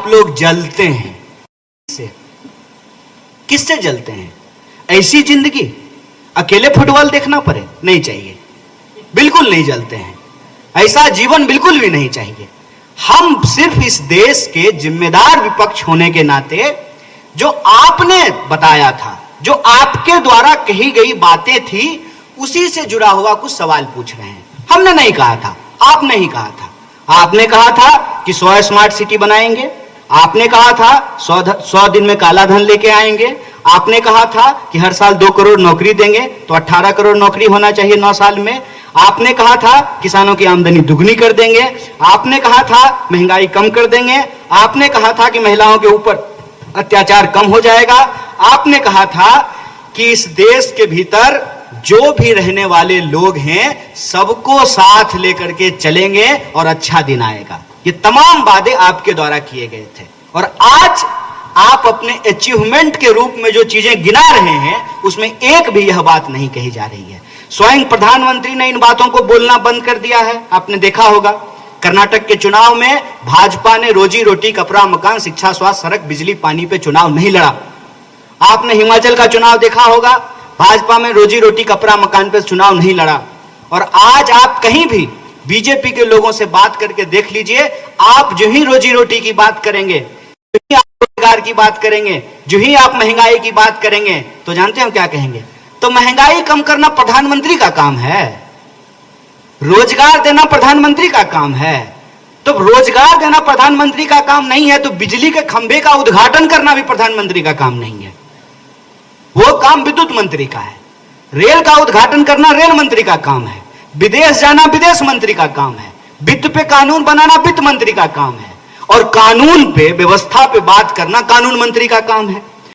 आप लोग जलते हैं। किससे जलते हैं? ऐसी जिंदगी अकेले फुटबॉल देखना पड़े? नहीं चाहिए, बिल्कुल नहीं जलते हैं। ऐसा जीवन बिल्कुल भी नहीं चाहिए। हम सिर्फ इस देश के जिम्मेदार विपक्ष होने के नाते जो आपने बताया था, जो आपके द्वारा कही गई बातें थी, उसी से जुड़ा हुआ कुछ सवाल पूछ रहे हैं। हमने नहीं कहा था, आपने ही कहा था। आपने कहा था कि 100 स्मार्ट सिटी बनाएंगे, आपने कहा था 100 दिन में काला धन लेके आएंगे, आपने कहा था कि हर साल 2 करोड़ नौकरी देंगे, तो 18 करोड़ नौकरी होना चाहिए 9 साल में। आपने कहा था किसानों की आमदनी दुगनी कर देंगे, आपने कहा था महंगाई कम कर देंगे, आपने कहा था कि महिलाओं के ऊपर अत्याचार कम हो जाएगा, आपने कहा था कि इस देश के भीतर जो भी रहने वाले लोग हैं सबको साथ लेकर के चलेंगे और अच्छा दिन आएगा। ये तमाम वादे आपके द्वारा किए गए थे, और आज आप अपने अचीवमेंट के रूप में जो चीजें गिना रहे हैं उसमें एक भी यह बात नहीं कही जा रही है। स्वयं प्रधानमंत्री ने इन बातों को बोलना बंद कर दिया है। आपने देखा होगा कर्नाटक के चुनाव में भाजपा ने रोजी रोटी, कपड़ा, मकान, शिक्षा, स्वास्थ्य, सड़क, बिजली, पानी पे चुनाव नहीं लड़ा। आपने हिमाचल का चुनाव देखा होगा, भाजपा में रोजी रोटी, कपड़ा, मकान पे चुनाव नहीं लड़ा। और आज आप कहीं भी बीजेपी के लोगों से बात करके देख लीजिए, आप जो ही रोजी रोटी की बात करेंगे, जो ही आप रोजगार की बात करेंगे, जो ही आप महंगाई की बात करेंगे, तो जानते हो क्या कहेंगे? तो महंगाई कम करना प्रधानमंत्री का काम है, रोजगार देना प्रधानमंत्री का काम है। तो रोजगार देना प्रधानमंत्री का काम नहीं है तो बिजली के खंभे का उद्घाटन करना भी प्रधानमंत्री का काम नहीं है, वो काम विद्युत मंत्री का है। रेल का उद्घाटन करना रेल मंत्री का काम है, विदेश जाना विदेश मंत्री का काम है, वित्त पे कानून बनाना वित्त मंत्री का काम है, और कानून पे, व्यवस्था पे बात करना कानून मंत्री का काम है।